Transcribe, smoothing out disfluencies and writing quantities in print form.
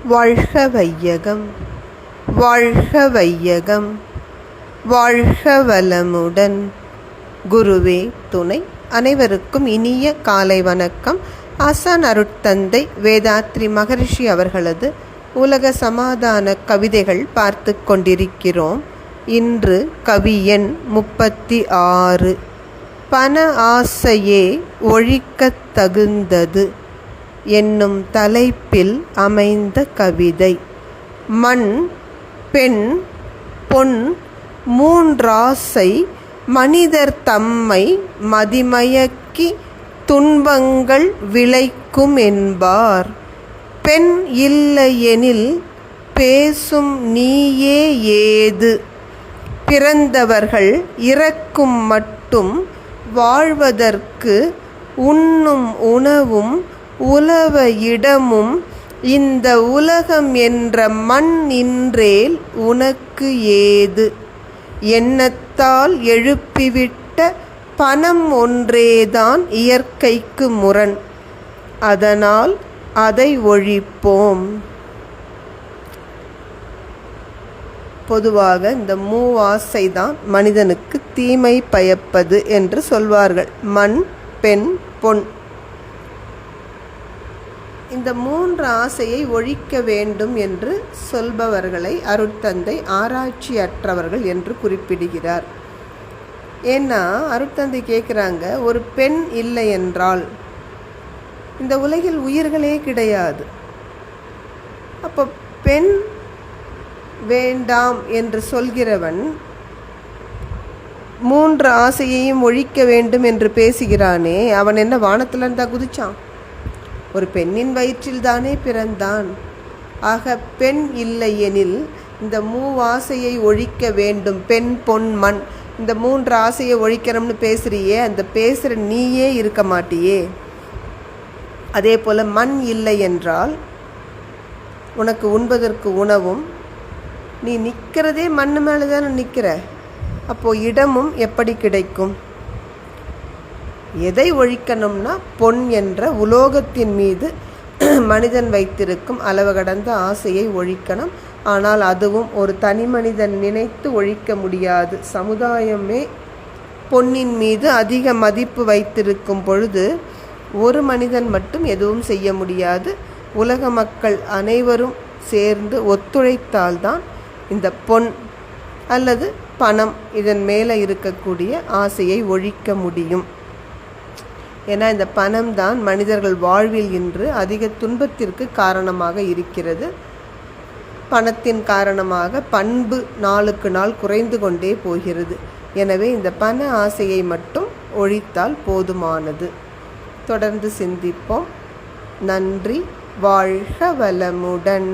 வாழ்க வையகம், வாழ்க வையகம், வாழ்க வளமுடன். குருவே துணை. அனைவருக்கும் இனிய காலை வணக்கம். ஆசான் அருட்தந்தை வேதாத்ரி மகரிஷி அவர்களது உலக சமாதான கவிதைகள் பார்த்து கொண்டிருக்கிறோம். இன்று கவி எண் 36. பண ஆசையே ஒழிக்கத் தகுந்தது என்னும் தலைப்பில் அமைந்த கவிதை. மண், பெண், பொன் மூன்றாசை மனிதர் தம்மை மதிமயக்கி துன்பங்கள் விளைக்கும் என்பார். பெண் இல்லையெனில் பேசும் நீயே ஏது? பிறந்தவர்கள் இறக்கும் மட்டும் வாழ்வதற்கு உண்ணும் உணவும் உலவ இடமும் இந்த உலகம் என்ற மண் இன்றேல் உனக்கு ஏது? எண்ணத்தால் எழுப்பிவிட்ட பணம் ஒன்றேதான் இயற்கைக்கு முரண். அதனால் அதை ஒழிப்போம். பொதுவாக இந்த மூவாசை தான் மனிதனுக்கு தீமை பயப்பது என்று சொல்வார்கள். மண், பெண், பொன். இந்த மூன்று ஆசையை ஒழிக்க வேண்டும் என்று சொல்பவர்களை அருட்தந்தை ஆராய்ச்சியற்றவர்கள் என்று குறிப்பிடுகிறார். ஏன்னா அருட்தந்தை கேட்குறாங்க, ஒரு பெண் இல்லை என்றால் இந்த உலகில் உயிர்களே கிடையாது. அப்போ பெண் வேண்டாம் என்று சொல்கிறவன் மூன்று ஆசையையும் ஒழிக்க வேண்டும் என்று பேசுகிறானே, அவன் என்ன வானத்தில் இருந்தா குதிச்சான்? ஒரு பெண்ணின் வயிற்றில் தானே பிறந்தான். ஆக பெண் இல்லையெனில் இந்த மூவாசையை ஒழிக்க வேண்டும். பெண், பொன், மண், இந்த மூன்று ஆசையை ஒழிக்கணும்னு பேசுறியே, அந்த பேசுகிற நீயே இருக்க மாட்டியே. அதே போல் மண் இல்லை என்றால் உனக்கு உண்பதற்கு உணவும், நீ நிற்கிறதே மண் மேலே தானே நிற்கிற. அப்போது இடமும் எப்படி கிடைக்கும்? எதை ஒழிக்கணும்னா பொன் என்ற உலோகத்தின் மீது மனிதன் வைத்திருக்கும் அளவு கடந்த ஆசையை ஒழிக்கணும். ஆனால் அதுவும் ஒரு தனி மனிதன் நினைத்து ஒழிக்க முடியாது. சமுதாயமே பொன்னின் மீது அதிக மதிப்பு வைத்திருக்கும் பொழுது ஒரு மனிதன் மட்டும் எதுவும் செய்ய முடியாது. உலக மக்கள் அனைவரும் சேர்ந்து ஒத்துழைத்தால்தான் இந்த பொன் அல்லது பணம் இதன் மேலே இருக்கக்கூடிய ஆசையை ஒழிக்க முடியும். ஏன்னா இந்த பணம் தான் மனிதர்கள் வாழ்வில் இன்று அதிக துன்பத்திற்கு காரணமாக இருக்கிறது. பணத்தின் காரணமாக பண்பு நாளுக்கு நாள் குறைந்து கொண்டே போகிறது. எனவே இந்த பண ஆசையை மட்டும் ஒழித்தால் போதுமானது. தொடர்ந்து சிந்திப்போம். நன்றி. வாழ்க வளமுடன்.